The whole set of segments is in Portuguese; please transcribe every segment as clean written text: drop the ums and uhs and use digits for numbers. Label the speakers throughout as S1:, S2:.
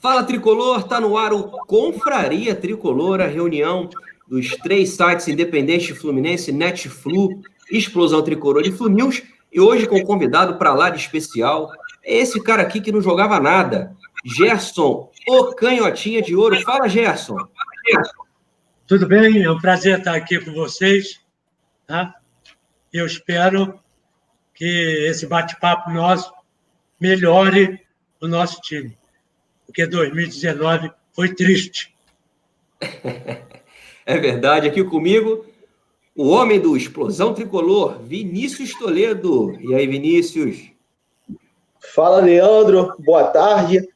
S1: Fala, Tricolor, tá no ar o Confraria Tricolor, a reunião dos 3 sites independentes Fluminense, Netflu, Explosão Tricolor e Flunews, e hoje com um convidado para lá de especial, é esse cara aqui que não jogava nada, Gerson, o canhotinha de ouro. Fala, Gerson.
S2: Tudo bem? É um prazer estar aqui com vocês. Tá? Eu espero que esse bate-papo nosso melhore o nosso time, porque 2019 foi triste.
S1: É verdade, aqui comigo, o homem do Explosão Tricolor, Vinícius Toledo. E aí, Vinícius?
S3: Fala, Leandro, boa tarde.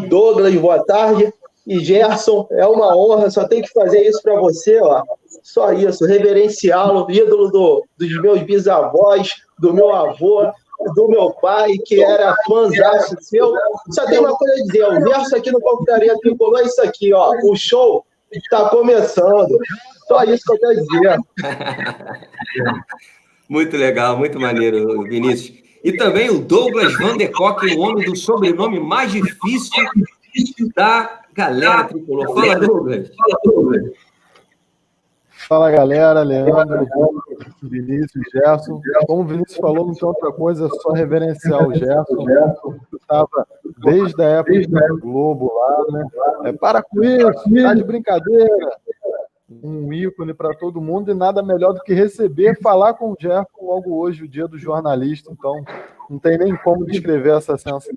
S3: Douglas, boa tarde. E Gerson, é uma honra, só tenho que fazer isso para você, ó. Só isso, reverenciá-lo, ídolo dos meus bisavós, do meu avô, do meu pai, que era fãzaço seu. Só tem uma coisa a dizer, o verso aqui no Confraria Tricolor é isso aqui, ó. O show está começando. Só isso que eu quero dizer.
S1: Muito legal, muito maneiro, Vinícius. E também o Douglas Van de Kock, o homem do sobrenome mais difícil da galera tricolor. Fala, Douglas.
S4: Fala, galera. Leandro, Vinícius, Gerson. Como o Vinícius falou, não tem outra coisa, é só reverenciar o Gerson. Que estava desde a época do Globo lá, né? Para com isso, tá de brincadeira. Um ícone para todo mundo e nada melhor do que receber, falar com o Gerson logo hoje, o dia do jornalista. Então, não tem nem como descrever essa sensação.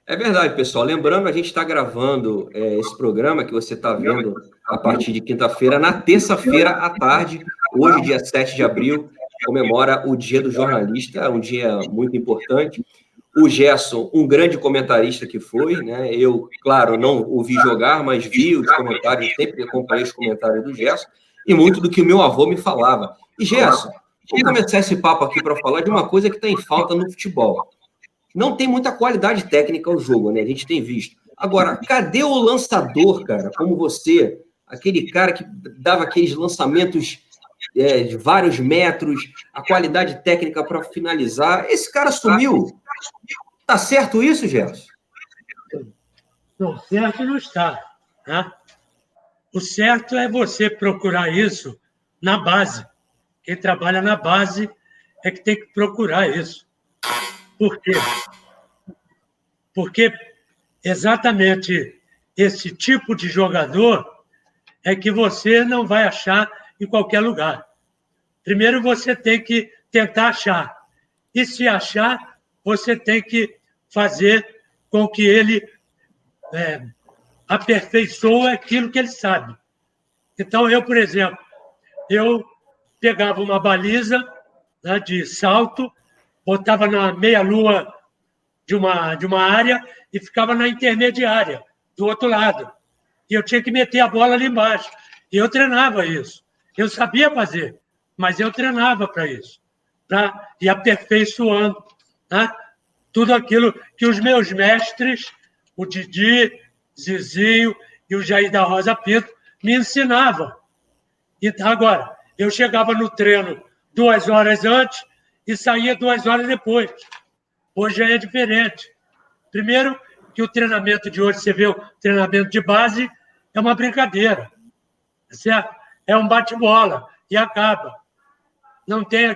S1: É verdade, pessoal. Lembrando, a gente está gravando esse programa que você está vendo a partir de quinta-feira, na terça-feira à tarde, hoje, dia 7 de abril, comemora o Dia do Jornalista, um dia muito importante. O Gerson, um grande comentarista que foi, né? Eu, claro, não o vi jogar, mas vi os comentários, sempre acompanhei os comentários do Gerson, e muito do que o meu avô me falava. E, Gerson, vamos começar esse papo aqui para falar de uma coisa que está em falta no futebol. Não tem muita qualidade técnica o jogo, né? A gente tem visto. Agora, cadê o lançador, cara? Como você, aquele cara que dava aqueles lançamentos de vários metros, a qualidade técnica para finalizar. Esse cara sumiu. Tá certo isso, Gerson?
S2: Não, certo não está. Tá? O certo é você procurar isso na base. Quem trabalha na base é que tem que procurar isso. Por quê? Porque exatamente esse tipo de jogador é que você não vai achar em qualquer lugar. Primeiro você tem que tentar achar. E se achar, você tem que fazer com que ele aperfeiçoe aquilo que ele sabe. Então, eu, por exemplo, eu pegava uma baliza, né, de salto, botava na meia-lua de uma área e ficava na intermediária, do outro lado. E eu tinha que meter a bola ali embaixo. E eu treinava isso. Eu sabia fazer, mas eu treinava para isso. Para ir aperfeiçoando, tá? Tudo aquilo que os meus mestres, o Didi, Zizinho e o Jair da Rosa Pinto, me ensinavam. Então, agora, eu chegava no treino 2 horas antes e saía 2 horas depois. Hoje já é diferente. Primeiro, que o treinamento de hoje, você vê o treinamento de base, é uma brincadeira. Certo? É um bate-bola e acaba. Não tem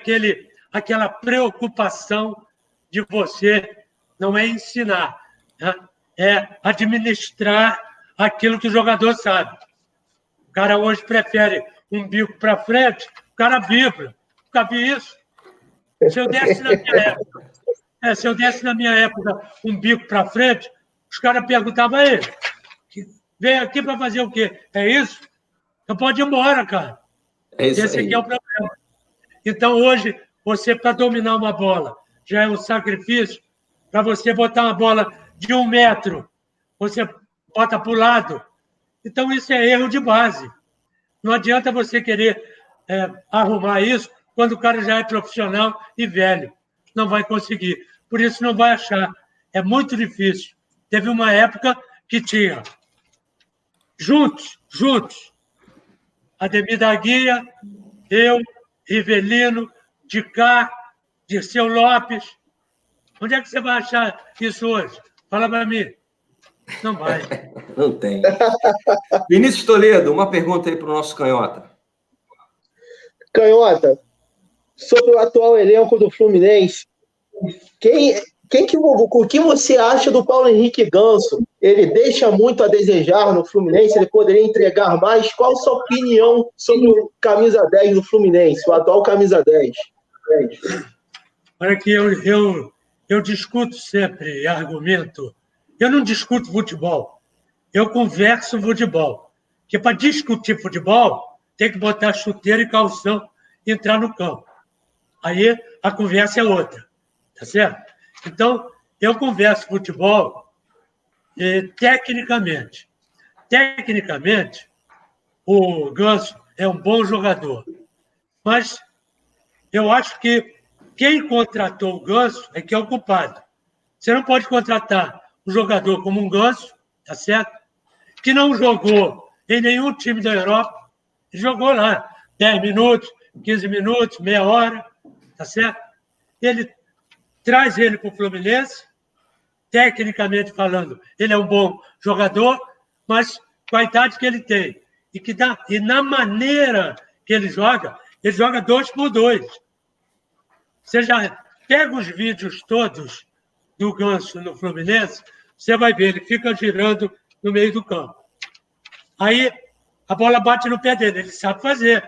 S2: aquela preocupação de você, não é ensinar, né? É administrar aquilo que o jogador sabe. O cara hoje prefere um bico para frente, o cara vibra. Nunca vi isso. Se eu desse na minha época um bico para frente, os caras perguntavam a ele, vem aqui para fazer o quê? É isso? Então pode ir embora, cara. Esse aqui é o problema. Então, hoje, você, para dominar uma bola, já é um sacrifício. Para você botar uma bola de 1 metro, você bota para o lado. Então, isso é erro de base. Não adianta você querer arrumar isso quando o cara já é profissional e velho. Não vai conseguir. Por isso, não vai achar. É muito difícil. Teve uma época que tinha juntos, Ademir da Guia, eu, Rivelino, Dicá, Dirceu Lopes. Onde é que você vai achar isso hoje? Fala para mim. Não vai.
S1: Não tem. Vinícius Toledo, uma pergunta aí para o nosso Canhota.
S3: Canhota, sobre o atual elenco do Fluminense, o que você acha do Paulo Henrique Ganso? Ele deixa muito a desejar no Fluminense, ele poderia entregar mais. Qual a sua opinião sobre o camisa 10 do Fluminense, o atual camisa 10?
S2: Olha que eu discuto sempre, argumento. Eu não discuto futebol, eu converso futebol. Porque para discutir futebol, tem que botar chuteira e calção e entrar no campo. Aí a conversa é outra, tá certo? Então, eu converso futebol tecnicamente. Tecnicamente, o Ganso é um bom jogador. Mas eu acho que quem contratou o Ganso é que é o culpado. Você não pode contratar um jogador como um Ganso, tá certo? Que não jogou em nenhum time da Europa. Ele jogou lá 10 minutos, 15 minutos, meia hora, tá certo? Ele traz ele para o Fluminense, tecnicamente falando, ele é um bom jogador, mas com a idade que ele tem e na maneira que ele joga 2x2. Você já pega os vídeos todos do Ganso no Fluminense, você vai ver, ele fica girando no meio do campo. Aí a bola bate no pé dele, ele sabe fazer,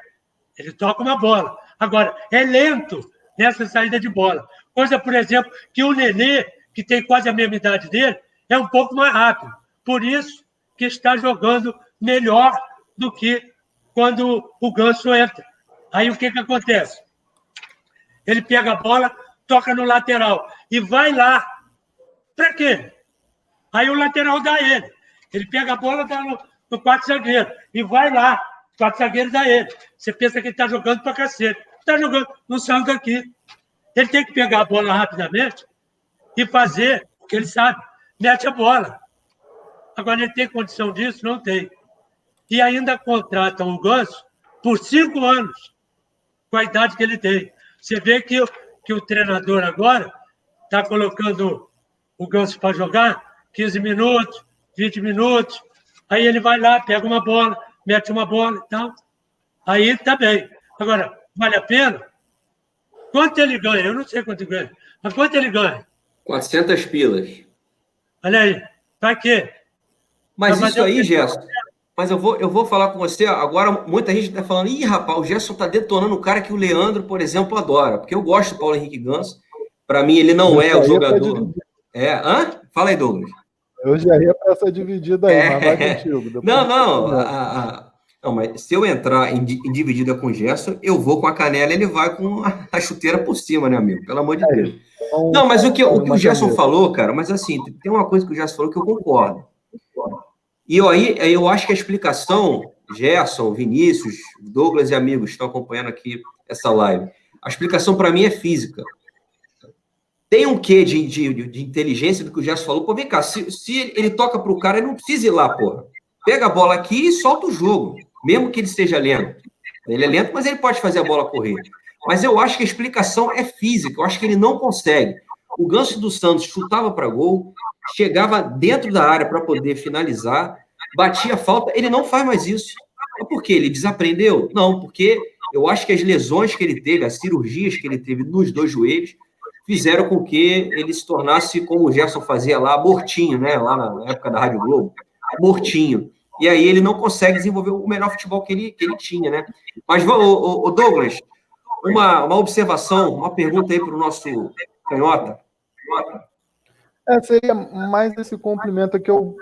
S2: ele toca uma bola. Agora, é lento nessa saída de bola. Coisa, por exemplo, que o Nenê, que tem quase a mesma idade dele, é um pouco mais rápido. Por isso que está jogando melhor do que quando o Ganso entra. Aí o que acontece? Ele pega a bola, toca no lateral e vai lá. Para quê? Aí o lateral dá ele. Ele pega a bola, dá no quarto zagueiro e vai lá. O quarto zagueiro dá ele. Você pensa que ele está jogando para cacete. Está jogando, não saiu daqui. Ele tem que pegar a bola rapidamente e fazer o que ele sabe. Mete a bola. Agora, ele tem condição disso? Não tem. E ainda contratam o Ganso por 5 anos, com a idade que ele tem. Você vê que o treinador agora está colocando o Ganso para jogar 15 minutos, 20 minutos. Aí ele vai lá, pega uma bola, mete uma bola e tal. Aí está bem. Agora, vale a pena? Quanto ele ganha? Eu não sei quanto ele ganha. Mas quanto ele ganha?
S1: 400 pilas.
S2: Olha aí. Para quê?
S1: Mas isso aí, Gerson, mas eu vou falar com você, agora muita gente está falando, rapaz, o Gerson está detonando o cara que o Leandro, por exemplo, adora, porque eu gosto do Paulo Henrique Ganso, para mim ele não é o jogador... Fala aí, Douglas.
S4: Eu já ia para essa dividida aí, mas vai contigo.
S1: Não, mas se eu entrar em dividida com o Gerson, eu vou com a canela, ele vai com a chuteira por cima, né, amigo? Pelo amor de Deus. Não, mas o que o Gerson falou, cara, mas assim, tem uma coisa que o Gerson falou que eu concordo. E eu acho que a explicação, Gerson, Vinícius, Douglas e amigos que estão acompanhando aqui essa live, a explicação para mim é física. Tem um quê de inteligência do que o Gerson falou. Pô, vem cá, se ele toca para o cara, ele não precisa ir lá, porra. Pega a bola aqui e solta o jogo, mesmo que ele seja lento. Ele é lento, mas ele pode fazer a bola correr. Mas eu acho que a explicação é física, eu acho que ele não consegue. O Ganso dos Santos chutava para gol, chegava dentro da área para poder finalizar, batia falta, ele não faz mais isso. Mas por quê? Ele desaprendeu? Não, porque eu acho que as lesões que ele teve, as cirurgias que ele teve nos 2 joelhos, fizeram com que ele se tornasse, como o Gerson fazia lá, mortinho, né? Lá na época da Rádio Globo, mortinho. E aí ele não consegue desenvolver o melhor futebol que ele tinha, né? Mas, o Douglas, uma observação, uma pergunta aí para o nosso Canhota.
S4: Seria mais esse complemento que eu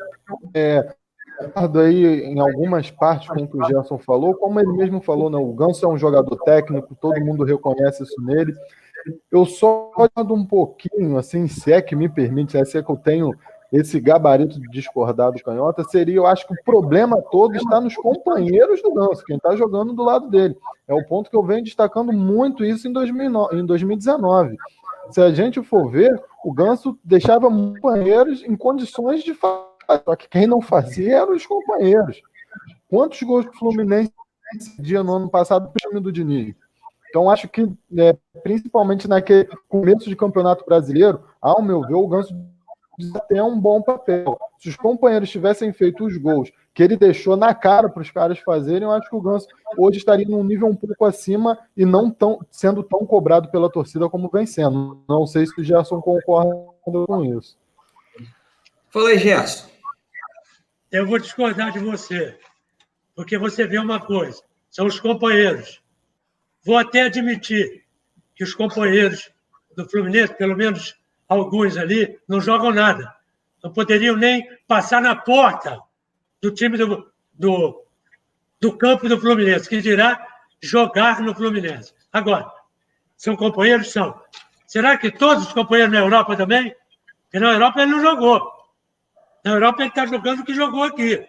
S4: concordo aí em algumas partes com o que o Gerson falou, como ele mesmo falou, né? O Ganso é um jogador técnico, todo mundo reconhece isso nele. Eu só olhando um pouquinho, assim, se é que me permite, se é que eu tenho esse gabarito de discordar do Canhota, eu acho que o problema todo está nos companheiros do Ganso, quem está jogando do lado dele. É o ponto que eu venho destacando muito isso em 2019. Se a gente for ver, o Ganso deixava companheiros em condições de fazer, só que quem não fazia eram os companheiros. Quantos gols do Fluminense dia no ano passado pro time do Diniz? Então, acho que, principalmente naquele começo de Campeonato Brasileiro, ao meu ver, o Ganso até um bom papel. Se os companheiros tivessem feito os gols que ele deixou na cara para os caras fazerem, eu acho que o Ganso hoje estaria num nível um pouco acima e não sendo tão cobrado pela torcida como vem sendo. Não sei se o Gerson concorda com isso.
S1: Fala aí, Gerson.
S2: Eu vou discordar de você, porque você vê uma coisa, são os companheiros. Vou até admitir que os companheiros do Fluminense, pelo menos alguns ali, não nada. Não poderiam nem passar na porta do time do campo do Fluminense, que dirá jogar no Fluminense. Agora, são companheiros? São. Será que todos os companheiros na Europa também? Porque na Europa ele não jogou. Na Europa ele está jogando o que jogou aqui.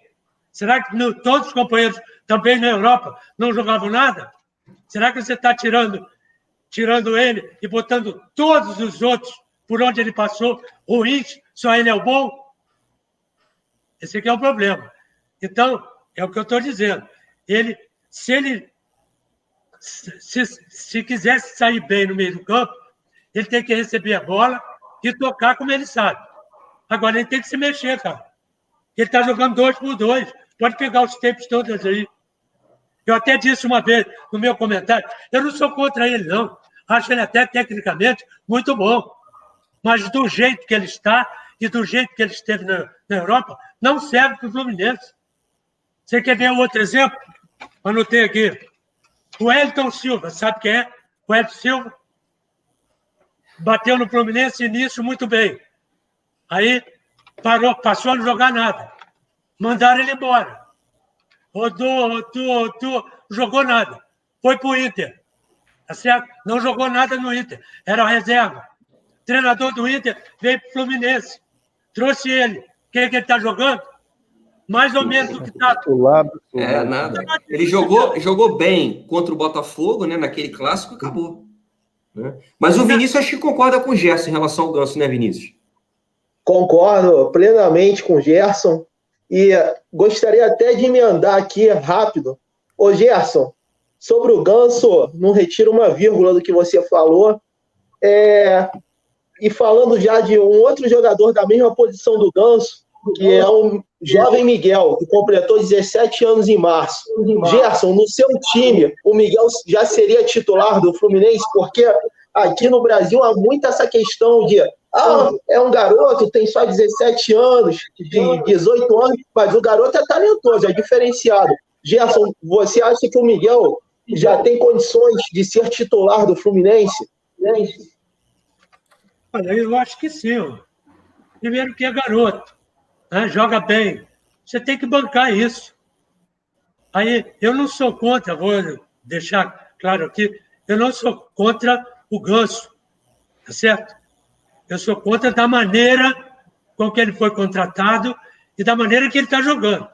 S2: Será que todos os companheiros também na Europa não jogavam nada? Será que você está tirando ele e botando todos os outros por onde ele passou ruins, só ele é o bom? Esse aqui é o problema. Então, é o que eu estou dizendo. Se quisesse sair bem no meio do campo, ele tem que receber a bola e tocar como ele sabe. Agora, ele tem que se mexer, cara. Ele está jogando 2 por 2. Pode pegar os tempos todos aí. Eu até disse uma vez no meu comentário, eu não sou contra ele, não. Acho ele até tecnicamente muito bom. Mas do jeito que ele está e do jeito que ele esteve na Europa, não serve para o Fluminense. Você quer ver outro exemplo? Anotei aqui. O Wellington Silva, sabe quem é? O Wellington Silva bateu no Fluminense início muito bem. Aí passou a não jogar nada. Mandaram ele embora. Rodou, jogou nada. Foi para o Inter. Tá certo? Não jogou nada no Inter. Era a reserva. O treinador do Inter veio para o Fluminense. Trouxe ele. Quem é que ele está jogando? Mais ou menos do que está.
S1: Nada. Ele jogou bem contra o Botafogo, né? Naquele clássico, acabou. Né? Mas o Vinícius acho que concorda com o Gerson em relação ao Ganso, né, Vinícius?
S3: Concordo plenamente com o Gerson. E gostaria até de emendar aqui rápido. Ô, Gerson, sobre o Ganso, não retiro uma vírgula do que você falou. E falando já de um outro jogador da mesma posição do Ganso, que é um jovem Miguel, que completou 17 anos em março. Gerson, no seu time, o Miguel já seria titular do Fluminense? Porque aqui no Brasil há muito essa questão de é um garoto, tem só 17 anos, de 18 anos, mas o garoto é talentoso, é diferenciado. Gerson, você acha que o Miguel já tem condições de ser titular do Fluminense?
S2: Olha, eu acho que sim. Primeiro que é garoto, né? Joga bem. Você tem que bancar isso. Aí, eu não sou contra, vou deixar claro aqui, eu não sou contra o Ganso, tá certo? Eu sou contra da maneira com que ele foi contratado e da maneira que ele está jogando.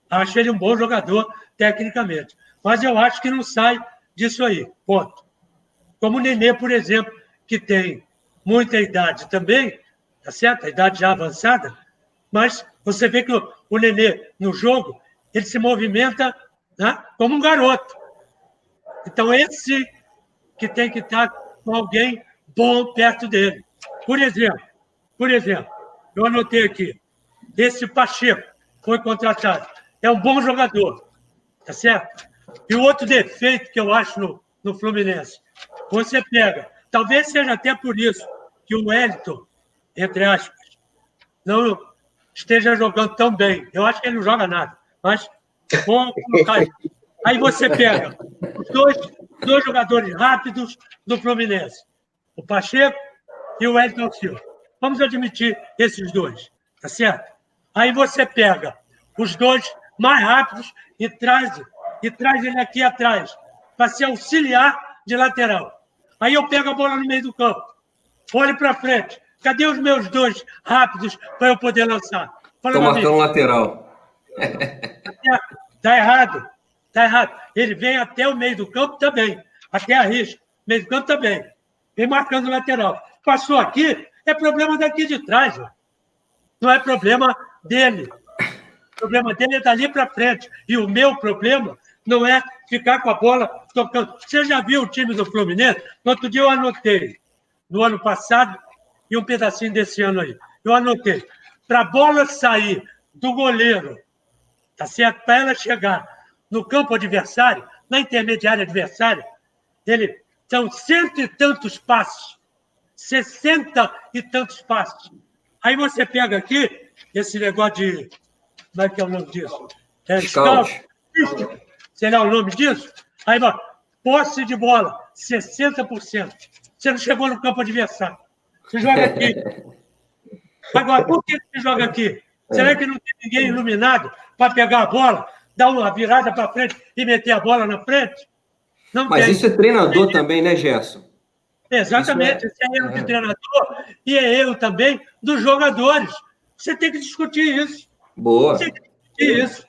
S2: Acho ele um bom jogador, tecnicamente. Mas eu acho que não sai disso aí, ponto. Como o Nenê, por exemplo, que tem muita idade também, tá certo? A idade já avançada, mas você vê que o Nenê, no jogo, ele se movimenta, né, como um garoto. Então, esse que tem que estar com alguém bom perto dele. Por exemplo, eu anotei aqui, esse Pacheco foi contratado, é um bom jogador, tá certo? E o outro defeito que eu acho no Fluminense, você pega, talvez seja até por isso que o Wellington, entre aspas, não esteja jogando tão bem. Eu acho que ele não joga nada, mas vou colocar aí. Aí você pega os dois jogadores rápidos do Fluminense, o Pacheco e o Wellington Silva. Vamos admitir esses dois, tá certo? Aí você pega os dois mais rápidos e traz ele aqui atrás para se auxiliar de lateral. Aí eu pego a bola no meio do campo, olho para frente. Cadê os meus dois rápidos para eu poder lançar?
S1: Estão marcando lateral.
S2: Tá errado. Ele vem até o meio do campo também, até a risca. Meio do campo também. Vem marcando o lateral. Passou aqui, é problema daqui de trás. Ó. Não é problema dele. O problema dele é dali para frente. E o meu problema não é ficar com a bola tocando. Você já viu o time do Fluminense? No outro dia eu anotei, no ano passado, e um pedacinho desse ano aí. eu anotei. Para a bola sair do goleiro, tá certo? Para ela chegar no campo adversário, na intermediária adversária, são 100 e tantos passos, 60 e tantos passos. Aí você pega aqui esse negócio de... Como é que é o nome disso?
S1: Scout.
S2: Sei lá o nome disso? Aí, posse de bola, 60%. Você não chegou no campo adversário. Você joga aqui. Agora, por que você joga aqui? Será que não tem ninguém iluminado para pegar a bola, dar uma virada para frente e meter a bola na frente? Não
S1: Mas
S2: tem.
S1: isso é treinador também, né, Gerson?
S2: Exatamente. Esse é erro de treinador e é erro também dos jogadores. Você tem que discutir isso.
S1: Boa.
S2: Você tem que discutir isso.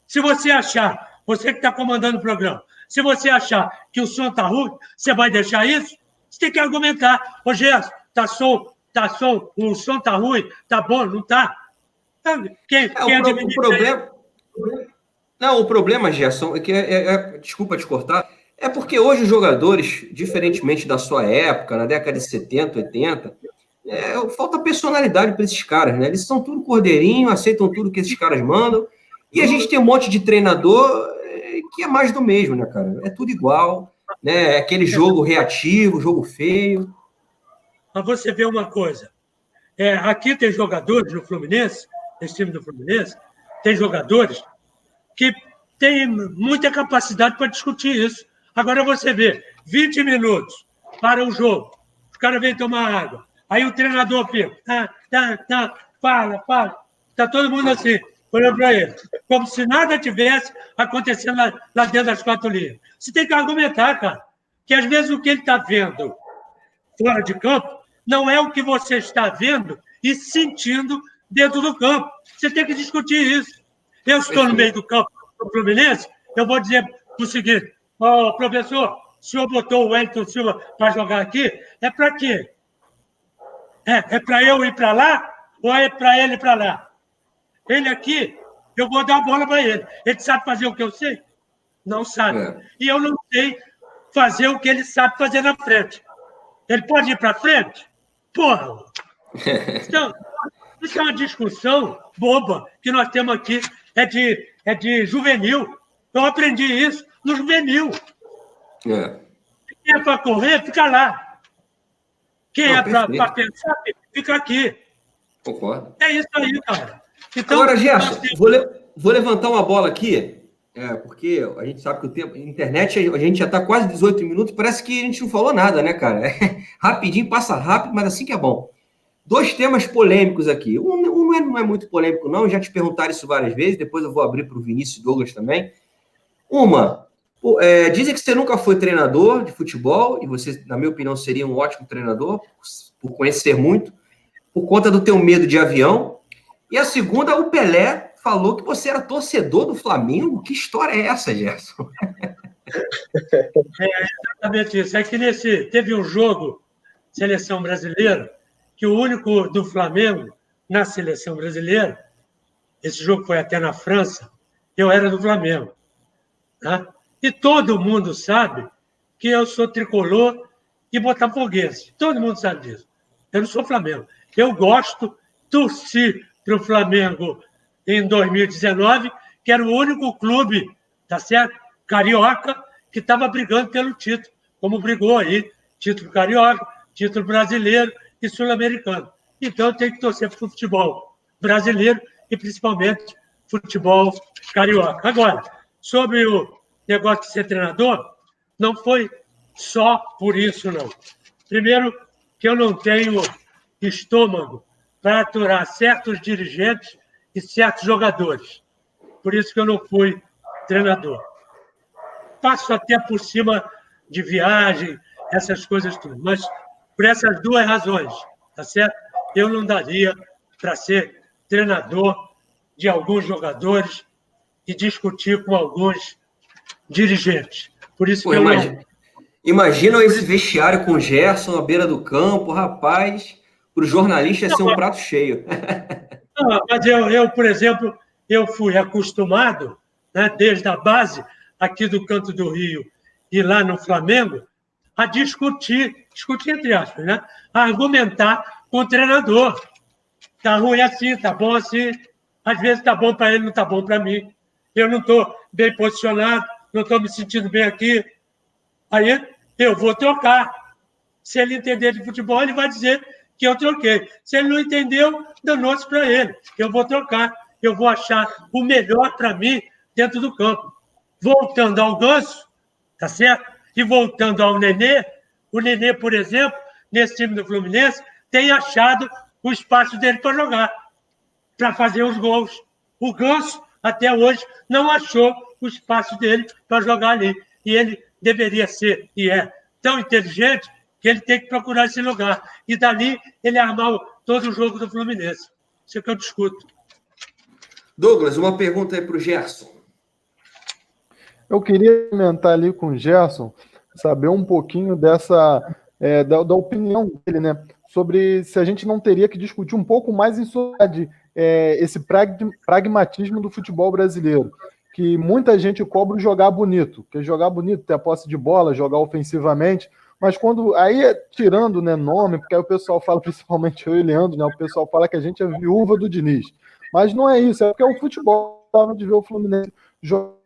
S2: Se você achar, você que está comandando o programa, se você achar que o som está ruim, você vai deixar isso? Você tem que argumentar. Ô, Gerson, o som está ruim, tá bom, não está?
S1: O problema... Não, o problema, Gerson, é que desculpa te cortar, é porque hoje os jogadores, diferentemente da sua época, na década de 70, 80, falta personalidade para esses caras, né? Eles são tudo cordeirinho, aceitam tudo que esses caras mandam, e a gente tem um monte de treinador que é mais do mesmo, né, cara? É tudo igual, né? É aquele jogo reativo, jogo feio.
S2: Mas você vê uma coisa, aqui tem jogadores no Fluminense, nesse time do Fluminense, tem jogadores que têm muita capacidade para discutir isso. Agora você vê, 20 minutos para o jogo, os caras vêm tomar água, aí o treinador fica, fala, está todo mundo assim, olhando para ele, como se nada tivesse acontecendo lá dentro das 4 linhas. Você tem que argumentar, cara, que às vezes o que ele está vendo fora de campo não é o que você está vendo e sentindo dentro do campo. Você tem que discutir isso. Eu estou no meio do campo do Fluminense, eu vou dizer o seguinte, professor, o senhor botou o Wellington Silva para jogar aqui, é para quê? É para eu ir para lá ou é para ele ir para lá? Ele aqui, eu vou dar a bola para ele. Ele sabe fazer o que eu sei? Não sabe. E eu não sei fazer o que ele sabe fazer na frente. Ele pode ir para frente? Porra! Então, isso é uma discussão boba que nós temos aqui. É de juvenil. Eu aprendi isso no juvenil. Quem é para correr, fica lá. Quem é para pensar, fica aqui.
S1: Concordo.
S2: É isso aí, cara. Então,
S1: agora, Gerson, vou levantar uma bola aqui, porque a gente sabe que o tempo, internet, a gente já está quase 18 minutos, parece que a gente não falou nada, né, cara? Rapidinho, passa rápido, mas assim que é bom. 2 temas polêmicos aqui. Um não é muito polêmico, não, já te perguntaram isso várias vezes, depois eu vou abrir para o Vinícius e Douglas também. Dizem que você nunca foi treinador de futebol, e você, na minha opinião, seria um ótimo treinador, por conhecer muito, por conta do teu medo de avião. E a segunda, o Pelé falou que você era torcedor do Flamengo. Que história é essa, Gerson?
S2: É exatamente isso. É que teve um jogo, seleção brasileira, que o único do Flamengo na seleção brasileira, esse jogo foi até na França, eu era do Flamengo. Tá? E todo mundo sabe que eu sou tricolor e botafoguense. Todo mundo sabe disso. Eu não sou Flamengo. Eu torci para o Flamengo em 2019, que era o único clube, tá certo? Carioca, que estava brigando pelo título, como brigou aí, título carioca, título brasileiro e sul-americano. Então, eu tenho que torcer para o futebol brasileiro e, principalmente, futebol carioca. Agora, sobre o negócio de ser treinador, não foi só por isso, não. Primeiro, que eu não tenho estômago para aturar certos dirigentes e certos jogadores. Por isso que eu não fui treinador. Passo até por cima de viagem, essas coisas tudo. Mas por essas 2 razões, tá certo? Eu não daria para ser treinador de alguns jogadores e discutir com alguns dirigentes. Por isso que
S1: Imagina esse vestiário com o Gerson à beira do campo, rapaz, para o jornalista ia ser um prato cheio.
S2: Não, mas eu, por exemplo, eu fui acostumado, né, desde a base, aqui do Canto do Rio e lá no Flamengo, a discutir entre aspas, né, a argumentar com o treinador. tá ruim assim, tá bom assim. Às vezes tá bom para ele, não tá bom para mim. Eu não estou bem posicionado, não estou me sentindo bem aqui. Aí eu vou trocar. Se ele entender de futebol, ele vai dizer que eu troquei. Se ele não entendeu, danou-se para ele. Eu vou trocar. Eu vou achar o melhor para mim dentro do campo. Voltando ao Ganso, tá certo? E voltando ao Nenê, o Nenê, por exemplo, nesse time do Fluminense, tem achado o espaço dele para jogar, para fazer os gols. O Ganso, até hoje, não achou o espaço dele para jogar ali. E ele deveria ser, e é, tão inteligente que ele tem que procurar esse lugar. E dali ele armar todo o jogo do Fluminense. Isso é que eu discuto.
S1: Douglas, uma pergunta aí para o Gerson.
S4: Eu queria comentar ali com o Gerson, saber um pouquinho dessa da opinião dele, né? Sobre se a gente não teria que discutir um pouco mais em sobre esse pragmatismo do futebol brasileiro. Que muita gente cobra o jogar bonito, que é jogar bonito, ter a posse de bola, jogar ofensivamente, mas quando aí tirando, né, nome, porque aí o pessoal fala, principalmente eu e Leandro, né, o pessoal fala que a gente é viúva do Diniz, mas não é isso, é porque é o futebol, de ver o Fluminense jogar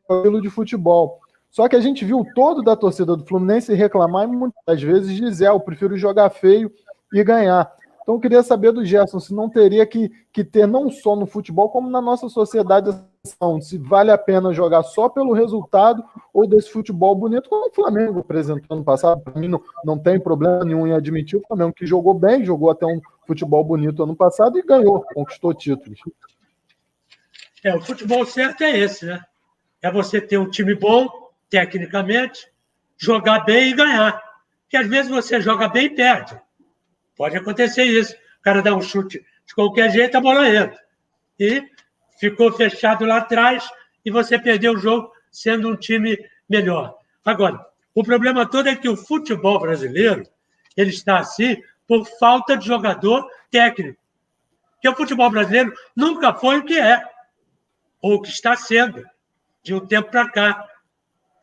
S4: de futebol. Só que a gente viu todo da torcida do Fluminense reclamar e muitas vezes dizer, eu prefiro jogar feio e ganhar. Então eu queria saber do Gerson se não teria que ter não só no futebol, como na nossa sociedade, se vale a pena jogar só pelo resultado ou desse futebol bonito, como o Flamengo apresentou ano passado. Para mim não tem problema nenhum em admitir o Flamengo que jogou bem, jogou até um futebol bonito ano passado e ganhou, conquistou títulos.
S2: O futebol certo é esse, né? É você ter um time bom, tecnicamente, jogar bem e ganhar. Porque às vezes você joga bem e perde. Pode acontecer isso. O cara dá um chute de qualquer jeito, a bola entra. E ficou fechado lá atrás e você perdeu o jogo sendo um time melhor. Agora, o problema todo é que o futebol brasileiro ele está assim por falta de jogador técnico. Porque o futebol brasileiro nunca foi o que é, ou o que está sendo, de um tempo para cá.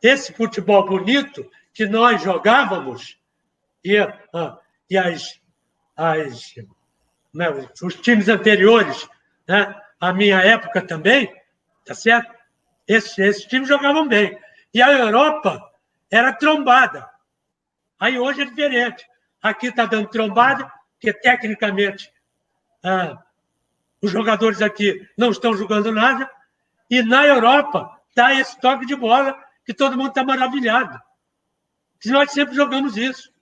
S2: Esse futebol bonito que nós jogávamos e os times anteriores, né, a minha época também, tá certo? Esses times jogavam bem. E a Europa era trombada. Aí hoje é diferente. Aqui está dando trombada, porque tecnicamente os jogadores aqui não estão jogando nada, e na Europa está esse toque de bola que todo mundo está maravilhado. Nós sempre jogamos isso.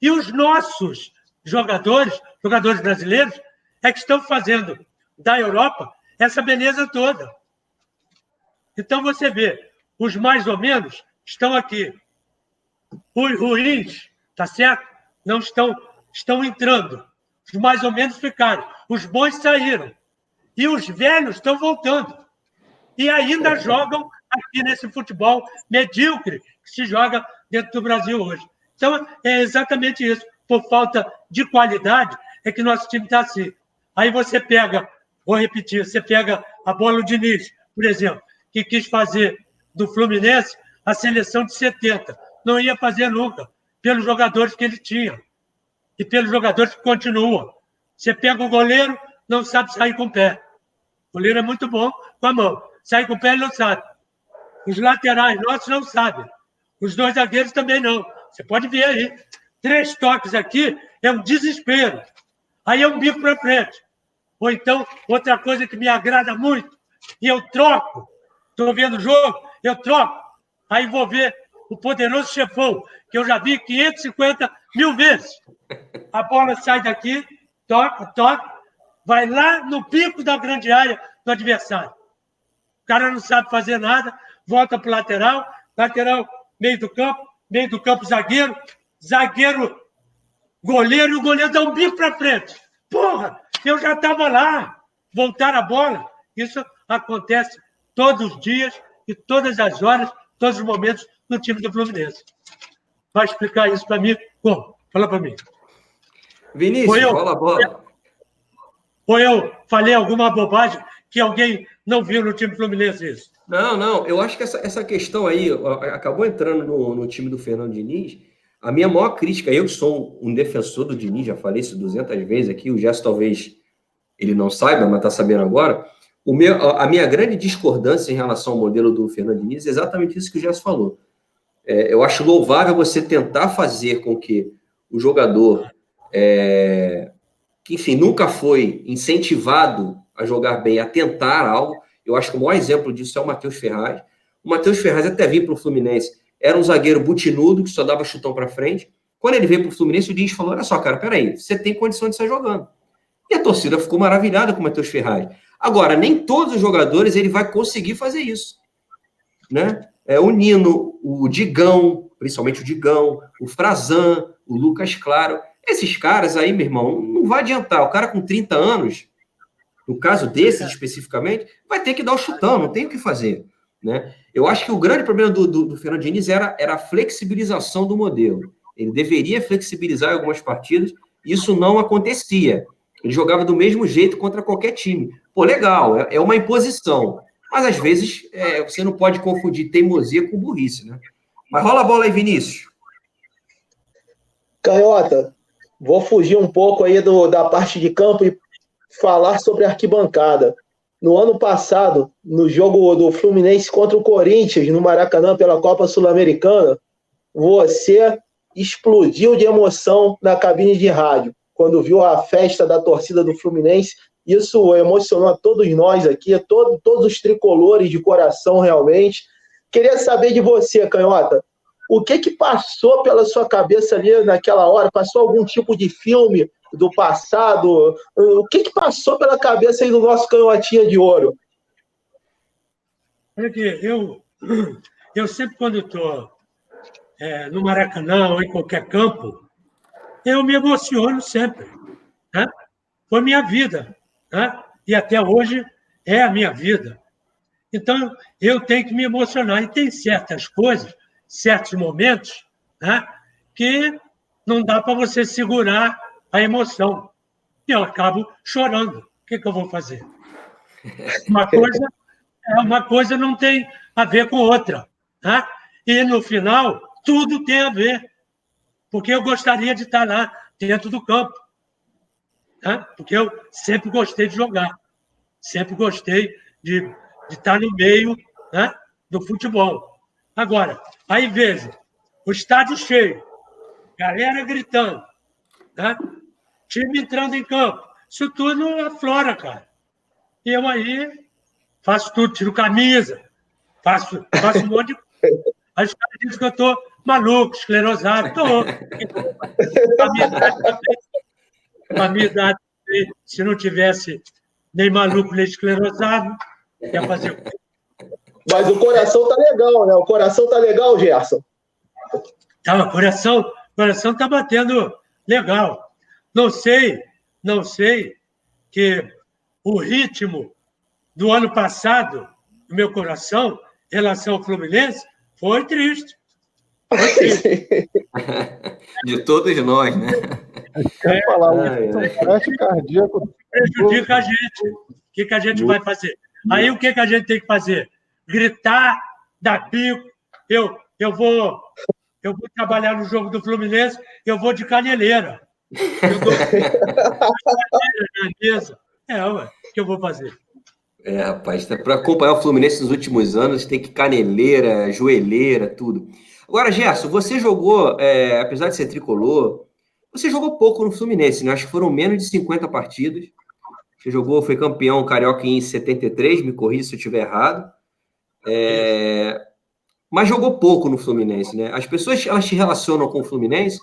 S2: E os nossos jogadores brasileiros, é que estão fazendo da Europa essa beleza toda. Então você vê, os mais ou menos estão aqui. Os ruins, tá certo? Não estão entrando. Os mais ou menos ficaram. Os bons saíram. E os velhos estão voltando. E ainda jogam aqui nesse futebol medíocre que se joga dentro do Brasil hoje. Então, é exatamente isso. Por falta de qualidade, é que nosso time está assim. Aí você pega, vou repetir, você pega a bola do Diniz, por exemplo, que quis fazer do Fluminense a seleção de 70. Não ia fazer nunca, pelos jogadores que ele tinha e pelos jogadores que continuam. Você pega o goleiro, não sabe sair com o pé. O goleiro é muito bom com a mão. Sai com o pé, ele não sabe. Os laterais nossos não sabem. Os dois zagueiros também não. Você pode ver aí. 3 toques aqui é um desespero. Aí é um bico para frente. Ou então, outra coisa que me agrada muito, e eu troco. Estou vendo o jogo, eu troco. Aí vou ver o poderoso chefão, que eu já vi 550 mil vezes. A bola sai daqui, toca, vai lá no pico da grande área do adversário. O cara não sabe fazer nada, volta para o lateral, meio do campo, zagueiro, goleiro, e o goleiro dá um bico para frente. Porra, eu já estava lá. Voltar a bola. Isso acontece todos os dias e todas as horas, todos os momentos no time do Fluminense. Vai explicar isso para mim? Como? Fala para mim.
S1: Vinícius, rola a bola.
S2: Ou eu falei alguma bobagem que alguém não viu no time Fluminense isso?
S1: Não. Eu acho que essa questão aí acabou entrando no time do Fernando Diniz. A minha maior crítica, eu sou um defensor do Diniz, já falei isso 200 vezes aqui, o Gerson talvez ele não saiba, mas está sabendo agora, a minha grande discordância em relação ao modelo do Fernando Diniz é exatamente isso que o Gerson falou. Eu acho louvável você tentar fazer com que o jogador, que, enfim, nunca foi incentivado a jogar bem, a tentar algo. Eu acho que o maior exemplo disso é o Matheus Ferraz. O Matheus Ferraz até vir para o Fluminense, era um zagueiro butinudo, que só dava chutão para frente. Quando ele veio para o Fluminense, o Diniz falou, olha só, cara, peraí, você tem condição de sair jogando. E a torcida ficou maravilhada com o Matheus Ferraz. Agora, nem todos os jogadores ele vai conseguir fazer isso. Né? O Nino, o Digão, principalmente o Digão, o Frazan, o Lucas Claro. Esses caras aí, meu irmão, não vai adiantar. O cara com 30 anos, no caso desses especificamente, vai ter que dar o chutão, não tem o que fazer. Né? Eu acho que o grande problema do Fernando Diniz era a flexibilização do modelo. Ele deveria flexibilizar algumas partidas, e isso não acontecia. Ele jogava do mesmo jeito contra qualquer time. Pô, legal, é uma imposição. Mas, às vezes, você não pode confundir teimosia com burrice, né? Mas rola a bola aí, Vinícius.
S3: Canhota, vou fugir um pouco aí da parte de campo e falar sobre a arquibancada. No ano passado, no jogo do Fluminense contra o Corinthians, no Maracanã, pela Copa Sul-Americana, você explodiu de emoção na cabine de rádio, quando viu a festa da torcida do Fluminense. Isso emocionou a todos nós aqui, todos os tricolores de coração, realmente. Queria saber de você, Canhota, o que passou pela sua cabeça ali naquela hora? Passou algum tipo de filme do passado? O que passou pela cabeça aí do nosso Canhotinha de Ouro?
S2: Porque eu sempre, quando estou no Maracanã ou em qualquer campo, eu me emociono sempre. Né? Foi minha vida. Né? E até hoje é a minha vida. Então, eu tenho que me emocionar. E tem certas coisas, certos momentos, né, que não dá para você segurar a emoção. E eu acabo chorando. O que eu vou fazer? Uma coisa não tem a ver com outra. Né? E, no final, tudo tem a ver. Porque eu gostaria de estar lá, dentro do campo. Né? Porque eu sempre gostei de jogar. Sempre gostei de estar no meio, né, do futebol. Agora, aí veja, o estádio cheio, galera gritando, né? Time entrando em campo, isso tudo aflora, cara. E eu aí faço tudo, tiro camisa, faço um monte de coisa. Aí os caras dizem que eu estou maluco, esclerosado. Estou. A minha idade, se não tivesse nem maluco, nem esclerosado, ia fazer o quê?
S3: Mas o coração tá legal, né? O coração tá legal, Gerson?
S2: Tá, o coração tá batendo legal. Não sei que o ritmo do ano passado, do meu coração, em relação ao Fluminense, foi triste. Foi triste.
S1: De todos nós, né?
S4: Quer falar, teste cardíaco
S2: Prejudica a gente. O que a gente vai fazer? Aí o que a gente tem que fazer? Gritar, dar pico. Eu vou trabalhar no jogo do Fluminense, eu vou de caneleira. Eu dou caneleira na mesa. O que eu vou fazer?
S1: Rapaz, para acompanhar o Fluminense nos últimos anos, tem que caneleira, joelheira, tudo. Agora, Gerson, você jogou, apesar de ser tricolor, você jogou pouco no Fluminense, né? Acho que foram menos de 50 partidas. Você jogou, foi campeão carioca em 73, me corrija se eu estiver errado. Mas jogou pouco no Fluminense, né? As pessoas, elas te relacionam com o Fluminense,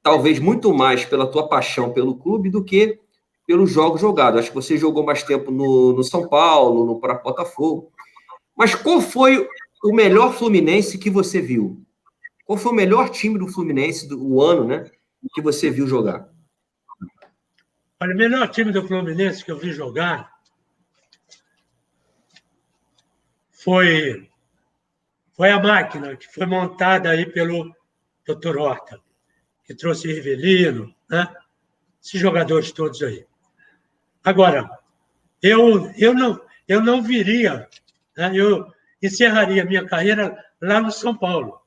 S1: talvez muito mais pela tua paixão pelo clube do que pelos jogos jogados. Acho que você jogou mais tempo no São Paulo, no Botafogo. Mas qual foi o melhor Fluminense que você viu? Qual foi o melhor time do Fluminense do ano, né, que você viu jogar?
S2: Olha, o melhor time do Fluminense que eu vi jogar foi a máquina que foi montada aí pelo Dr. Horta, que trouxe Rivelino, né? Esses jogadores todos aí. Agora, eu não viria, né? Eu encerraria minha carreira lá no São Paulo.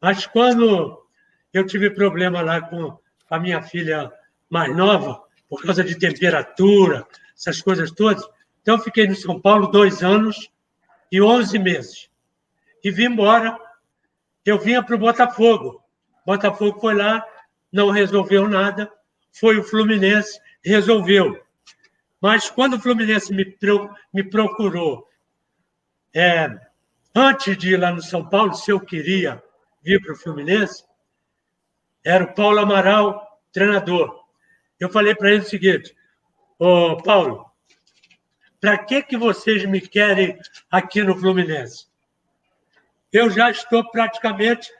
S2: Mas quando eu tive problema lá com a minha filha mais nova, por causa de temperatura, essas coisas todas. Então, eu fiquei no São Paulo 2 anos e 11 meses. E vim embora. Eu vinha para o Botafogo. O Botafogo foi lá, não resolveu nada. Foi o Fluminense, resolveu. Mas quando o Fluminense me procurou, antes de ir lá no São Paulo, se eu queria vir para o Fluminense, era o Paulo Amaral, treinador. Eu falei para ele o seguinte: ô Paulo, para que vocês me querem aqui no Fluminense? Eu já estou praticamente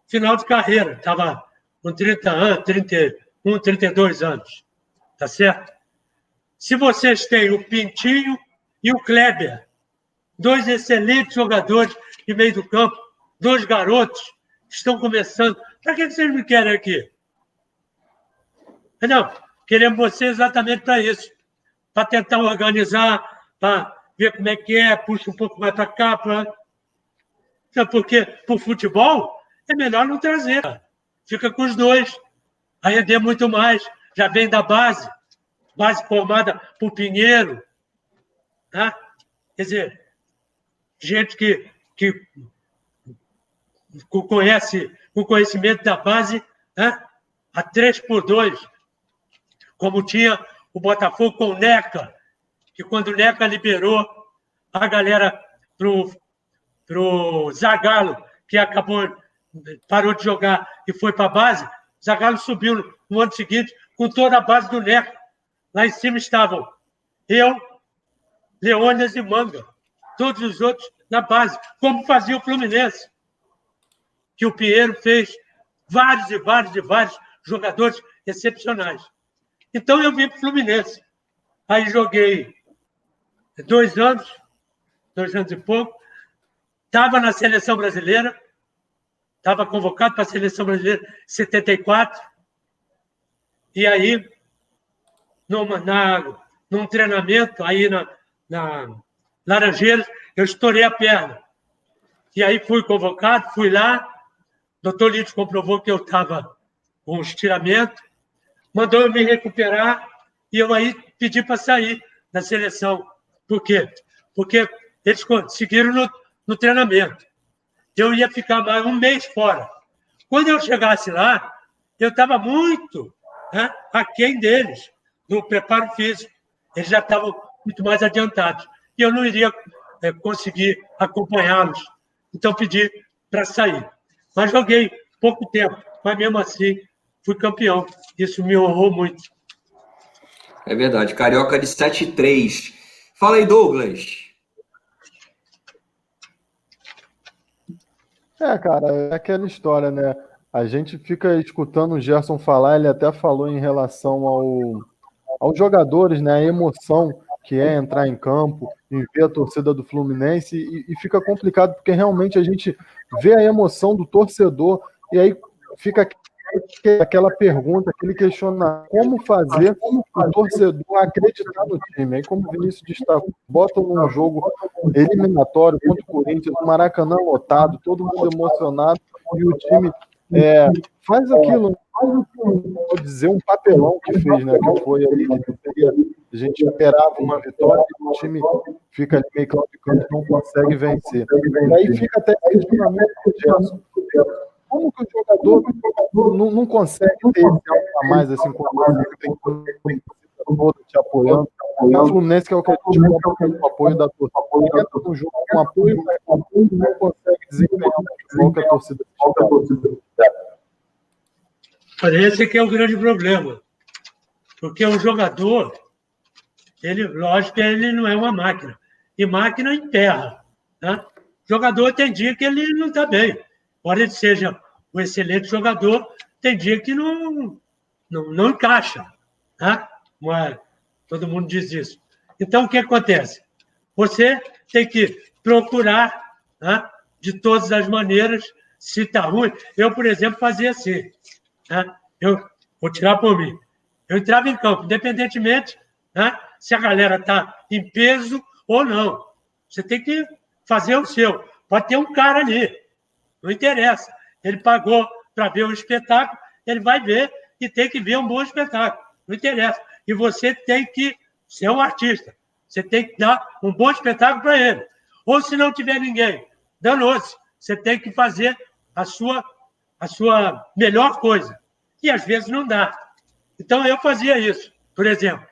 S2: final de carreira, estava com 30 anos, 31, 32 anos, tá certo? Se vocês têm o Pintinho e o Kleber, 2 excelentes jogadores de meio do campo, 2 garotos que estão começando, para que vocês me querem aqui? Não, queremos você exatamente para isso, para tentar organizar, para ver como é que é, puxa um pouco mais para cá, porque para o futebol é melhor não trazer. Fica com os 2, a render muito mais. Já vem da base formada por Pinheiro. Tá? Quer dizer, gente que conhece o conhecimento da base, né? A 3x2, como tinha o Botafogo com o Neca, que quando o Neca liberou a galera pro Zagallo, que parou de jogar e foi para a base, Zagallo subiu no ano seguinte com toda a base do Neca. Lá em cima estavam eu, Leônidas e Manga, todos os outros na base, como fazia o Fluminense, que o Pinheiro fez vários jogadores excepcionais. Então eu vim para o Fluminense. Aí joguei 2 anos e pouco, estava na seleção brasileira, estava convocado para a seleção brasileira em 74, e aí, num treinamento, aí na Laranjeiras, eu estourei a perna. E aí fui convocado, fui lá, o doutor Lito comprovou que eu estava com estiramento, mandou eu me recuperar, e eu aí pedi para sair da seleção. Por quê? Porque eles conseguiram no treinamento. Eu ia ficar mais 1 mês fora. Quando eu chegasse lá, eu estava muito aquém deles, no preparo físico. Eles já estavam muito mais adiantados. E eu não iria conseguir acompanhá-los. Então, pedi para sair. Mas joguei pouco tempo, mas mesmo assim fui campeão. Isso me honrou muito.
S1: É verdade. Carioca de 7-3. Fala aí, Douglas.
S4: Cara, é aquela história, né? A gente fica escutando o Gerson falar, ele até falou em relação aos jogadores, né? A emoção que é entrar em campo e ver a torcida do Fluminense, e fica complicado porque realmente a gente vê a emoção do torcedor e aí fica aquela pergunta, aquele questionamento: como fazer o torcedor acreditar no time? Aí, como o Vinícius destacou, botam num jogo eliminatório contra o Corinthians, no Maracanã lotado, todo mundo emocionado, e o time faz aquilo, vou dizer, um papelão que fez, né? Que foi ali, a gente esperava uma vitória e o time fica ali meio claudicante, não consegue vencer. E aí fica até esse questionamento do Gerson: como que o jogador não consegue ter esse algo a mais, assim, quando você tem todo te apoiando? O Fluminense, que é o que a gente chama o apoio da torcida, entra no jogo com apoio, mas não consegue desempenhar o futebol que a torcida espera.
S2: Esse que é o grande problema. Porque o jogador, lógico que ele não é uma máquina. E máquina emperra. Né? O jogador tem dia que ele não está bem. Embora ele seja um excelente jogador, tem dia que não encaixa. Né? Mas todo mundo diz isso. Então, o que acontece? Você tem que procurar, né, de todas as maneiras, se está ruim. Eu, por exemplo, fazia assim. Né? Eu vou tirar por mim. Eu entrava em campo, independentemente, né, se a galera está em peso ou não. Você tem que fazer o seu. Pode ter um cara ali. Não interessa. Ele pagou para ver o espetáculo, ele vai ver e tem que ver um bom espetáculo. Não interessa. E você tem que Você é um artista. Você tem que dar um bom espetáculo para ele. Ou se não tiver ninguém, danou-se. Você tem que fazer a sua melhor coisa. E às vezes não dá. Então eu fazia isso. Por exemplo,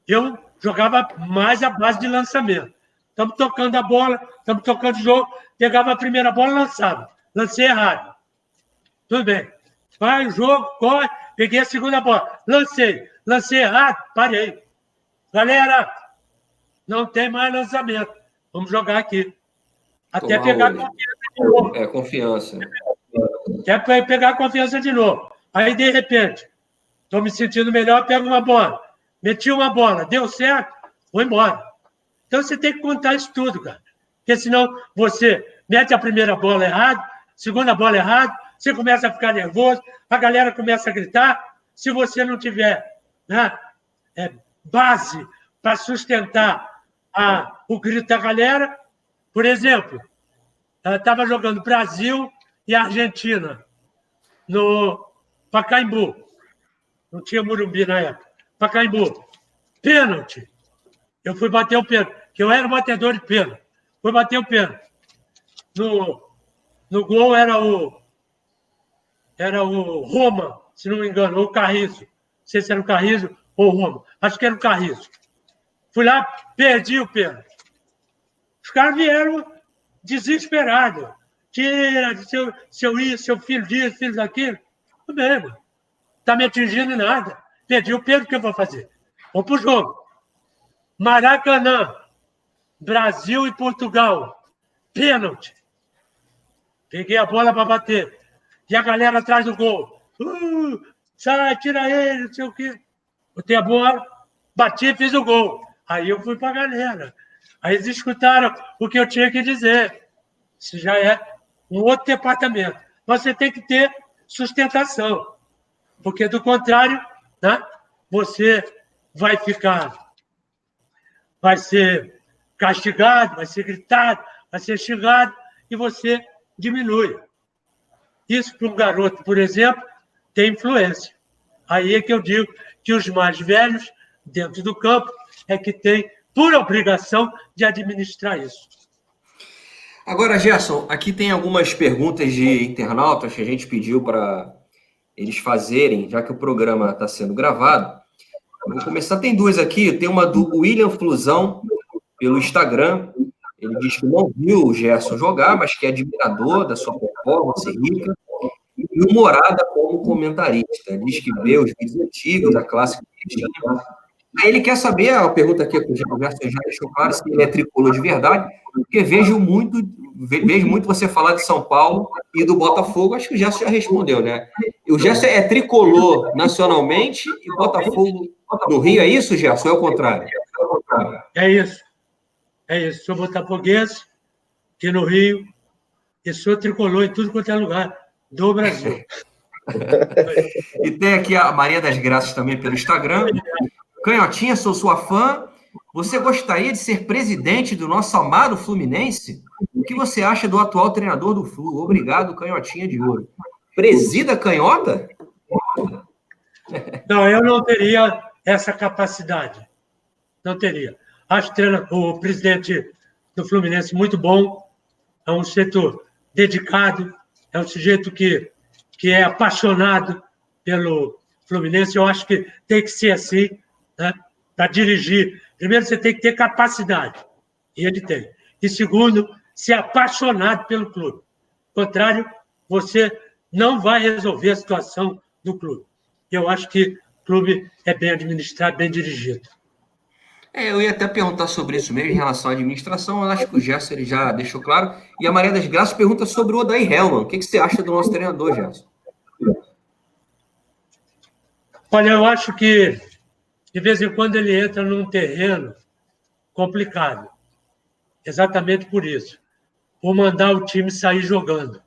S2: eu jogava mais à base de lançamento. Estamos tocando a bola, estamos tocando o jogo, pegava a primeira bola e lançava. Lancei errado. Tudo bem. Vai o jogo, corre, peguei a segunda bola. Lancei errado, parei. Galera, não tem mais lançamento. Vamos jogar aqui. Até pegar confiança de novo.
S1: Confiança.
S2: Até pegar confiança de novo. Aí, de repente, estou me sentindo melhor, pego uma bola. Meti uma bola, deu certo, vou embora. Então, você tem que contar isso tudo, cara. Porque senão você mete a primeira bola errada, segunda bola errada, você começa a ficar nervoso, a galera começa a gritar. Se você não tiver, né, base para sustentar o grito da galera, por exemplo, estava jogando Brasil e Argentina no Pacaembu. Não tinha Morumbi na época. Pacaembu. Pênalti. Eu fui bater o pênalti, que eu era batedor de pênalti. Fui bater o pênalti. No gol era o Roma, se não me engano, ou o Carrizo. Não sei se era o Carrizo ou o Roma. Acho que era o Carrizo. Fui lá, perdi o pênalti. Os caras vieram desesperados. Tira, seu filho disso, filho daquilo. Tudo bem, mano. Está me atingindo em nada. Perdi o pênalti, o que eu vou fazer? Vamos pro jogo. Maracanã. Brasil e Portugal. Pênalti. Peguei a bola para bater. E a galera atrás do gol. Sai, tira ele, não sei o quê. Botei a bola, bati e fiz o gol. Aí eu fui para a galera. Aí eles escutaram o que eu tinha que dizer. Isso já é um outro departamento. Mas você tem que ter sustentação. Porque, do contrário, né, você vai ser castigado, vai ser gritado, vai ser xingado e você diminui. Isso, para um garoto, por exemplo, tem influência. Aí é que eu digo que os mais velhos, dentro do campo, é que tem por obrigação de administrar isso.
S1: Agora, Gerson, aqui tem algumas perguntas de internautas que a gente pediu para eles fazerem, já que o programa está sendo gravado. Eu vou começar, tem duas aqui. Tem uma do William Flusão, pelo Instagram. Ele diz que não viu o Gerson jogar, mas que é admirador da sua performance rica. E o Morada como comentarista. Diz que vê os vídeos antigos, da clássica. Aí ele quer saber, a pergunta aqui que o Gerson já deixou claro, se ele é tricolor de verdade, porque vejo muito você falar de São Paulo e do Botafogo, acho que o Gerson já respondeu, né? O Gerson é tricolor nacionalmente e Botafogo no Rio, é isso, Gerson? Ou é o contrário?
S2: É isso. Sou botafoguense, aqui no Rio, e sou tricolor em tudo quanto é lugar do Brasil.
S1: E tem aqui a Maria das Graças também pelo Instagram. Canhotinha, sou sua fã. Você gostaria de ser presidente do nosso amado Fluminense? O que você acha do atual treinador do Flu? Obrigado, Canhotinha de Ouro. Presida canhota?
S2: Não, eu não teria essa capacidade. Não teria. Acho o presidente do Fluminense muito bom. É um sujeito dedicado. É um sujeito que é apaixonado pelo Fluminense. Eu acho que tem que ser assim, né? Para dirigir. Primeiro, você tem que ter capacidade. E ele tem. E segundo, ser apaixonado pelo clube. Ao contrário, você não vai resolver a situação do clube. Eu acho que o clube é bem administrado, bem dirigido.
S1: Eu ia até perguntar sobre isso mesmo, em relação à administração. Eu acho que o Gerson ele já deixou claro. E a Maria das Graças pergunta sobre o Odair Hellmann. O que você acha do nosso treinador, Gerson?
S2: Olha, eu acho que, de vez em quando, ele entra num terreno complicado. Exatamente por isso. Por mandar o time sair jogando.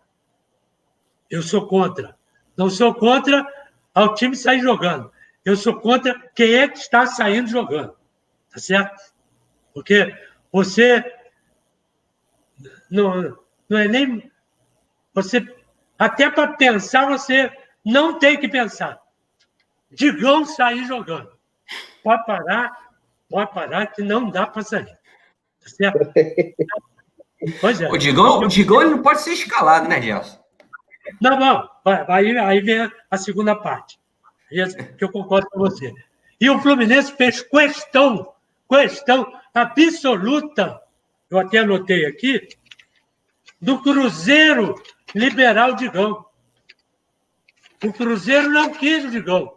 S2: Eu sou contra. Não sou contra ao time sair jogando. Eu sou contra quem é que está saindo jogando. Tá certo? Porque você não é nem... Você, até para pensar, você não tem que pensar. Digão sair jogando. Pode parar, que não dá para sair. Tá certo? Pois é.
S1: O Digão ele não pode ser escalado, né, Gerson?
S2: Não. Aí vem a segunda parte. Que eu concordo com você. E o Fluminense fez questão absoluta, eu até anotei aqui, do Cruzeiro liberar o Digão. O Cruzeiro não quis o Digão.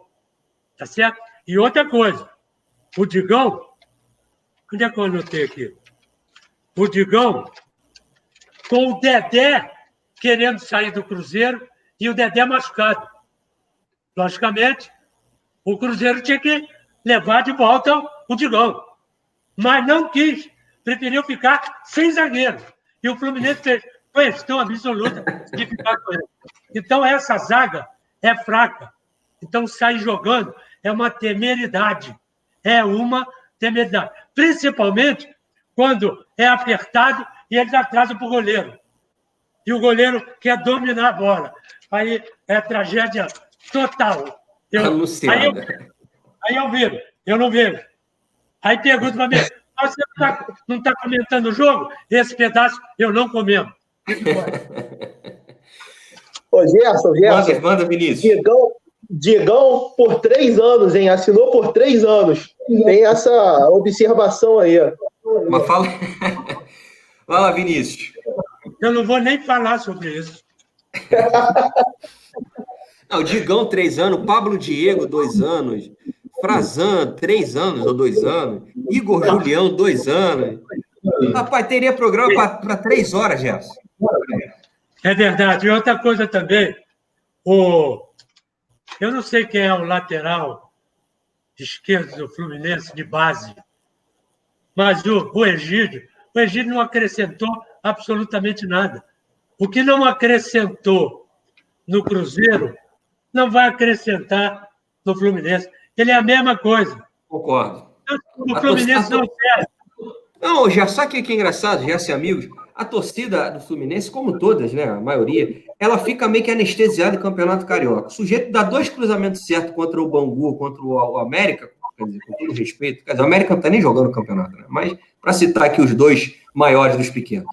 S2: Tá certo? E outra coisa, o Digão, onde é que eu anotei aqui? O Digão, com o Dedé querendo sair do Cruzeiro e o Dedé machucado. Logicamente, o Cruzeiro tinha que levar de volta o Digão. Mas não quis, preferiu ficar sem zagueiro. E o Fluminense fez questão absoluta de ficar com ele. Então, essa zaga é fraca. Então, sair jogando é uma temeridade. Principalmente quando é apertado e eles atrasam para o goleiro. E o goleiro quer dominar a bola. Aí é tragédia total. Aí eu viro, eu não vejo. Aí pergunta para mim, você não está comentando o jogo? Esse pedaço eu não comento.
S3: Ô, Gerson.
S1: Manda, Vinícius.
S3: Digão por 3 anos, hein? Assinou por 3 anos. Tem essa observação aí.
S1: Mas fala, Vinícius.
S2: Eu não vou nem falar sobre isso.
S1: Não, Digão, 3 anos. Pablo Diego, 2 anos. Frazan, 3 anos ou 2 anos. Igor Julião, 2 anos. Rapaz, teria programa para 3 horas, Gerson.
S2: É verdade. E outra coisa também, eu não sei quem é o lateral esquerdo do Fluminense, de base, mas o Egídio não acrescentou absolutamente nada. O que não acrescentou no Cruzeiro, não vai acrescentar no Fluminense. Ele é a mesma coisa.
S1: Concordo.
S2: O Fluminense não serve.
S1: Não, já sabe o que é engraçado, já se amigos? A torcida do Fluminense, como todas, né, a maioria, ela fica meio que anestesiada em Campeonato Carioca. O sujeito dá 2 cruzamentos certos contra o Bangu, contra o América, quer dizer, com todo respeito, quer dizer, o América não está nem jogando o campeonato, né? Mas para citar aqui os 2 maiores dos pequenos.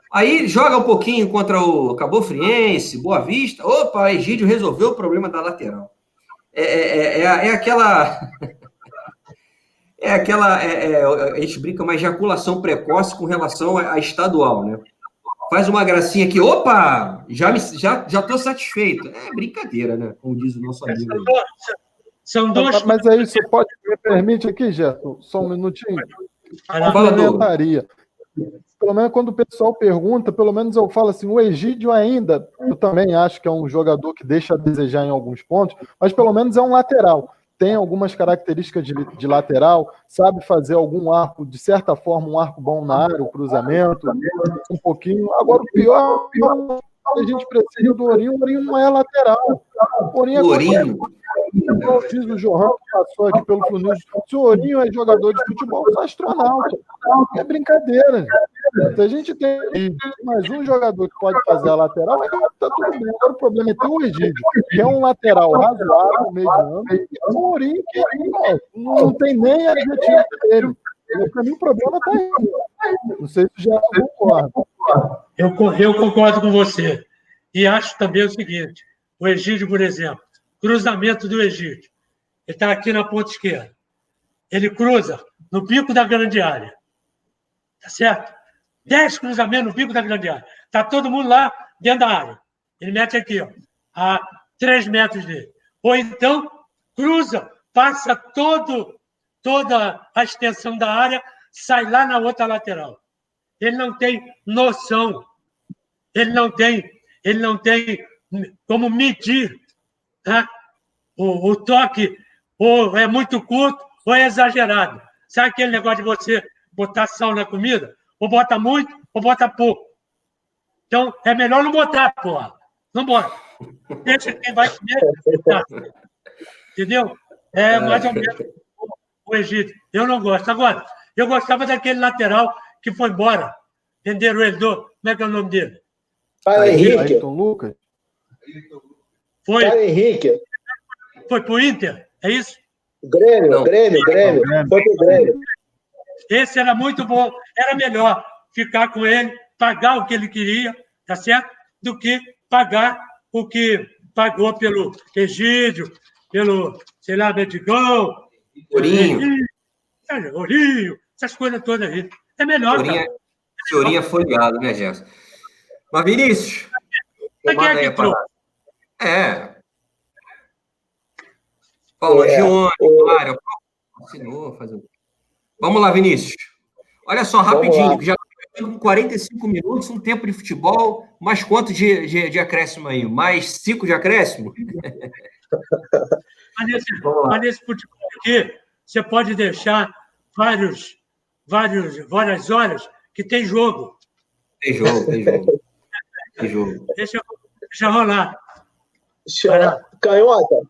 S1: Aí joga um pouquinho contra o Cabo Friense, Boa Vista, opa, Egídio resolveu o problema da lateral. A gente brinca, uma ejaculação precoce com relação à estadual, né? Faz uma gracinha aqui, opa, já estou satisfeito. É brincadeira, né? Como diz o nosso amigo.
S2: São 2.
S4: Mas aí, você me permite aqui, Gerson, só um minutinho? Complementaria. Pelo menos quando o pessoal pergunta, pelo menos eu falo assim, o Egídio ainda, eu também acho que é um jogador que deixa a desejar em alguns pontos, mas pelo menos é um lateral. Tem algumas características de lateral, sabe fazer algum arco, de certa forma, um arco bom na área, o cruzamento, um pouquinho. Agora, o pior, a gente precisa do Ourinho. O Ourinho não é lateral. O Ourinho como diz o João, que passou aqui pelo Fluminense. Se o Ourinho é jogador de futebol, é astronauta. É brincadeira. Se a gente tem mais um jogador que pode fazer a lateral, aí tá tudo bem. Agora o problema é ter o Egídio, que é um lateral razoável, mediano, e o Ourinho, que não tem nem adjetivo dele. Para mim, o problema está aí. Não sei se já concorda.
S2: Eu concordo com você. E acho também o seguinte: o Egídio, por exemplo, cruzamento do Egídio. Ele está aqui na ponta esquerda. Ele cruza no bico da grande área. Tá certo? 10 cruzamentos no bico da grande área. Está todo mundo lá dentro da área. Ele mete aqui, ó, a 3 metros dele. Ou então, cruza, passa toda a extensão da área, sai lá na outra lateral. Ele não tem noção. Ele não tem como medir, tá? O toque ou é muito curto ou é exagerado. Sabe aquele negócio de você botar sal na comida? Ou bota muito ou bota pouco. Então, é melhor não botar, porra. Não bota. Deixa quem vai comer. Entendeu? É mais ou menos o Egídio. Eu não gosto. Agora, eu gostava daquele lateral que foi embora. Entenderam ele? Como é que é o nome dele?
S3: Fala, Henrique.
S4: Ayrton Lucas?
S2: Foi.
S3: Fala, Henrique.
S2: Foi pro Inter? É isso?
S3: Grêmio. Foi pro Grêmio.
S2: Esse era muito bom. Era melhor ficar com ele, pagar o que ele queria, tá certo? Do que pagar o que pagou pelo Egídio, pelo, sei lá, Medigão, Ourinho, essas coisas todas aí. É melhor, cara.
S1: Senhorinha foi ligado, né, Gerson? Mas, Vinícius,
S2: Mas quem é que entrou?
S1: Paulo Gione, Mário, assinou, fazer. Vamos lá, Vinícius. Olha só, rapidinho, já com 45 minutos, um tempo de futebol, mais quanto de acréscimo aí? Mais 5 de acréscimo?
S2: Mas nesse futebol aqui, você pode deixar várias horas que tem jogo.
S1: Tem jogo.
S2: Deixa rolar.
S3: Canhota,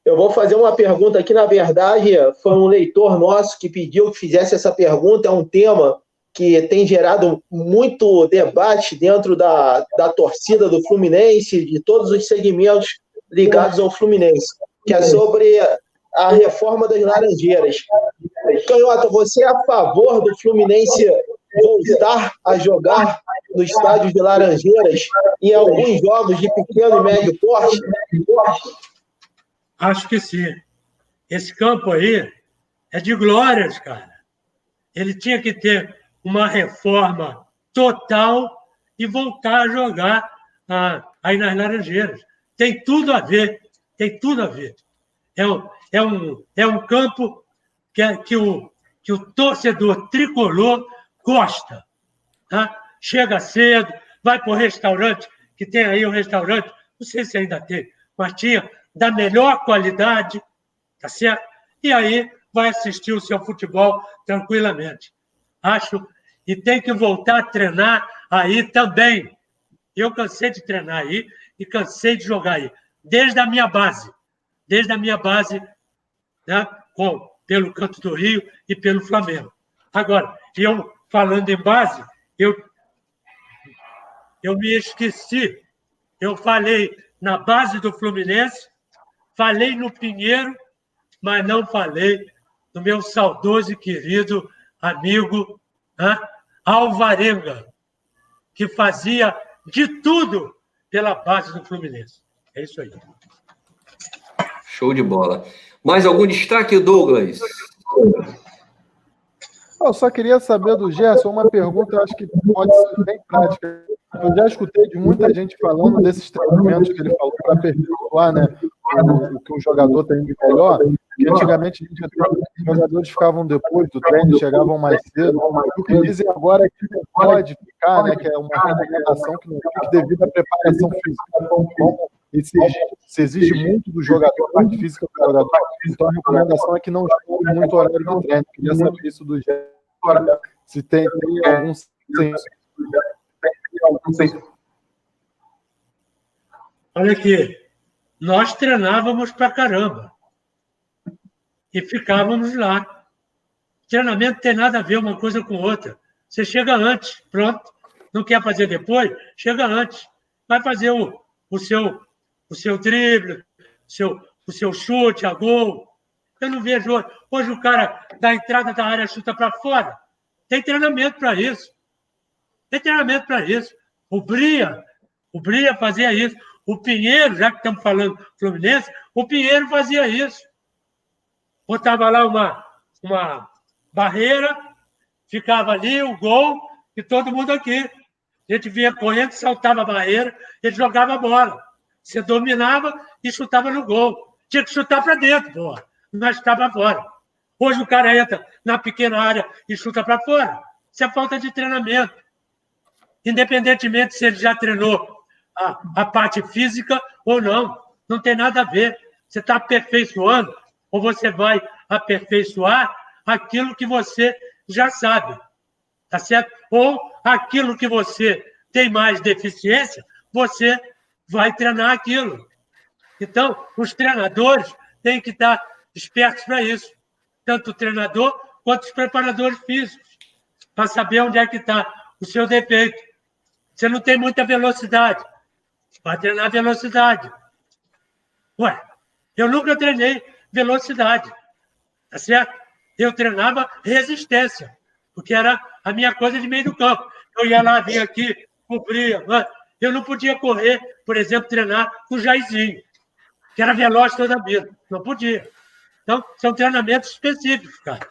S3: eu vou fazer uma pergunta aqui. Na verdade, foi um leitor nosso que pediu que fizesse essa pergunta. É um tema que tem gerado muito debate dentro da torcida do Fluminense, de todos os segmentos ligados ao Fluminense, que é sobre a reforma das Laranjeiras. Canhota, você é a favor do Fluminense voltar a jogar no estádio de Laranjeiras em alguns jogos de pequeno e médio porte?
S2: Acho que sim. Esse campo aí é de glórias, cara. Ele tinha que ter uma reforma total e voltar a jogar aí nas Laranjeiras. Tem tudo a ver. É um campo que o torcedor tricolor gosta. Tá? Chega cedo, vai para o restaurante, que tem aí um restaurante, não sei se ainda tem, mas tinha da melhor qualidade, tá certo? E aí vai assistir o seu futebol tranquilamente. Acho, e tem que voltar a treinar aí também. Eu cansei de treinar aí e cansei de jogar aí, desde a minha base, né, pelo Canto do Rio e pelo Flamengo. Agora, eu falando em base, eu me esqueci. Eu falei na base do Fluminense, falei no Pinheiro, mas não falei no meu saudoso e querido amigo Alvarenga, que fazia de tudo pela base do Fluminense. É isso aí.
S1: Show de bola. Mais algum destaque, Douglas?
S4: Eu só queria saber do Gerson uma pergunta, eu acho que pode ser bem prática. Eu já escutei de muita gente falando desses treinamentos que ele falou para aperfeiçoar, né, o que um jogador tem de melhor, que antigamente os jogadores ficavam depois do treino, chegavam mais cedo. O que dizem agora é que não pode ficar, né, que é uma recomendação que não fique devido à preparação física. E se exige muito do jogador, a parte física do jogador. Então a recomendação é que não escolhe muito horário do treino. Queria saber isso do Gerson, se tem algum senso.
S2: Olha aqui, nós treinávamos pra caramba e ficávamos lá. Treinamento tem nada a ver uma coisa com outra. Você chega antes, pronto. Não quer fazer depois? Chega antes. Vai fazer o seu drible, o seu chute a gol. Eu não vejo hoje o cara da entrada da área chuta para fora. Tem treinamento para isso. O Bria fazia isso. O Pinheiro, já que estamos falando Fluminense, o Pinheiro fazia isso. Botava lá uma barreira, ficava ali o gol e todo mundo aqui. A gente vinha correndo, saltava a barreira, ele jogava a bola. Você dominava e chutava no gol. Tinha que chutar para dentro, porra. Mas estava fora. Hoje o cara entra na pequena área e chuta para fora. Isso é falta de treinamento. Independentemente se ele já treinou a parte física ou não. Não tem nada a ver. Você está aperfeiçoando ou você vai aperfeiçoar aquilo que você já sabe. Tá certo? Ou aquilo que você tem mais deficiência, você vai treinar aquilo. Então, os treinadores têm que estar espertos para isso. Tanto o treinador quanto os preparadores físicos. Para saber onde é que está o seu defeito. Você não tem muita velocidade. Vai treinar velocidade. Ué, eu nunca treinei velocidade. tá certo? Eu treinava resistência, porque era a minha coisa de meio do campo. Eu ia lá, vinha aqui, cobria. Eu não podia correr, por exemplo, treinar com o Jairzinho, que era veloz toda a vida. Não podia. Então, são treinamentos específicos, cara.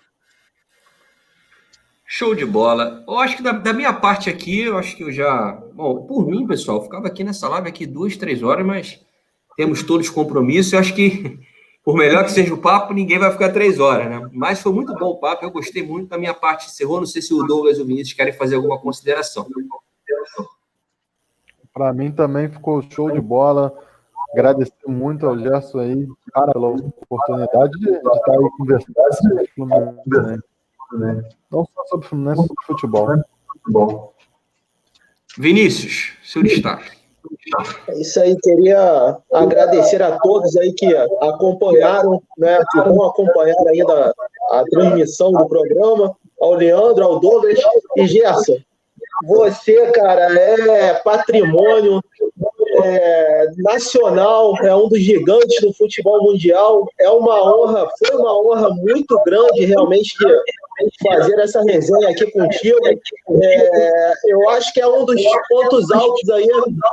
S1: Show de bola. Eu acho que da minha parte aqui, eu acho que eu já... Bom, por mim, pessoal, eu ficava aqui nessa live aqui 2, 3 horas, mas temos todos compromissos. Eu acho que, por melhor que seja o papo, ninguém vai ficar 3 horas, né? Mas foi muito bom o papo, eu gostei muito. Da minha parte encerrou. Não sei se o Douglas e o Vinícius querem fazer alguma consideração.
S4: Para mim também ficou show de bola. Agradecer muito ao Gerson aí, cara, pela oportunidade de estar aí conversando sobre o Fluminense, né? Não só sobre o Fluminense, sobre futebol.
S1: Vinícius, seu destaque.
S3: É isso aí, queria agradecer a todos aí que acompanharam, né, que vão acompanhar ainda a transmissão do programa, ao Leandro, ao Douglas e Gerson. Você, cara, é patrimônio nacional, é um dos gigantes do futebol mundial. É uma honra, foi uma honra muito grande realmente fazer essa resenha aqui contigo. Eu acho que é um dos pontos altos aí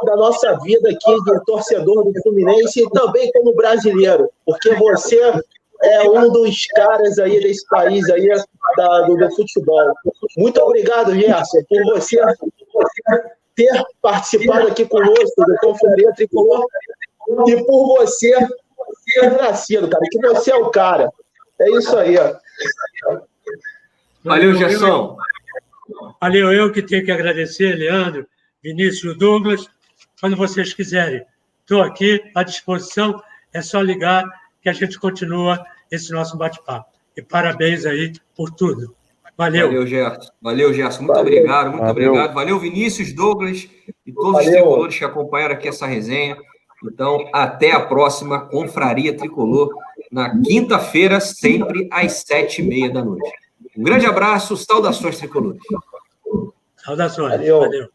S3: da nossa vida aqui de torcedor do Fluminense e também como brasileiro, porque você é um dos caras aí desse país aí do futebol. Muito obrigado, Gerson, por você ter participado aqui conosco do Confraria Tricolor e por você ter nascido, cara, que você é o cara. É isso aí, ó.
S1: Valeu, Gerson.
S2: Valeu, eu que tenho que agradecer, Leandro, Vinícius e Douglas. Quando vocês quiserem, estou aqui à disposição, é só ligar que a gente continua esse nosso bate-papo. E parabéns aí por tudo. Valeu.
S1: Valeu, Gerson. Muito obrigado, muito obrigado. Valeu, Vinícius, Douglas e todos os tricolores que acompanharam aqui essa resenha. Então, até a próxima Confraria Tricolor, na quinta-feira, sempre às 7h30 da noite. Um grande abraço, saudações tricolores.
S2: Saudações.
S3: Valeu.